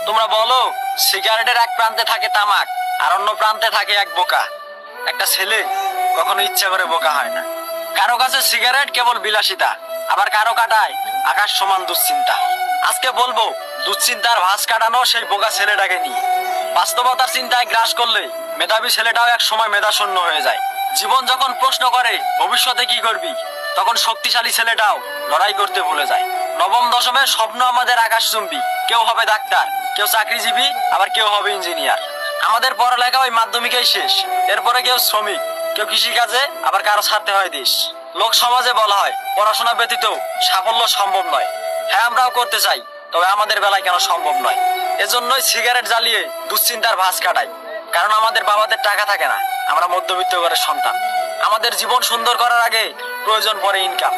তোমরা বলো, সিগারেটের এক প্রান্তে থাকে তামাক আর অন্য প্রান্তে থাকে এক বোকা। একটা ছেলে কখনো ইচ্ছা করে বোকা হয় না। কারো কাছে সিগারেট কেবল বিলাসিতা, আবার কারো কাটায় আকাশ সমান দুশ্চিন্তা। আজকে বলবো দুশ্চিন্তার ভাঁজ কাটানো সেই বোকা ছেলেটাকে নিয়ে। বাস্তবতার চিন্তায় গ্রাস করলে মেধাবী ছেলেটাও এক সময় মেধাশূন্য হয়ে যায়। জীবন যখন প্রশ্ন করে ভবিষ্যতে কি করবি, তখন শক্তিশালী ছেলেটাও লড়াই করতে ভুলে যায়। নবম দশমের স্বপ্ন আমাদের আকাশচুম্বী। কেউ হবে ডাক্তার, কেউ চাকরিজীবী, আবার কেউ হবে ইঞ্জিনিয়ার। আমাদের পড়ালেখা ওই মাধ্যমিকেই শেষ। এরপরে কেউ শ্রমিক, কেউ কৃষিকাজে, আবার কারো ছাড়তে হয় দেশ। লোক সমাজে বলা হয় পড়াশোনা ব্যতীত সাফল্য সম্ভব নয়। হ্যাঁ, আমরাও করতে চাই, তবে আমাদের বেলায় কেন সম্ভব নয়? এজন্যই সিগারেট জ্বালিয়ে দুশ্চিন্তার ভাঁজ কাটাই। কারণ আমাদের বাবাদের টাকা থাকে না, আমরা মধ্যবিত্ত ঘরের সন্তান। আমাদের জীবন সুন্দর করার আগে প্রয়োজন পড়ে ইনকাম।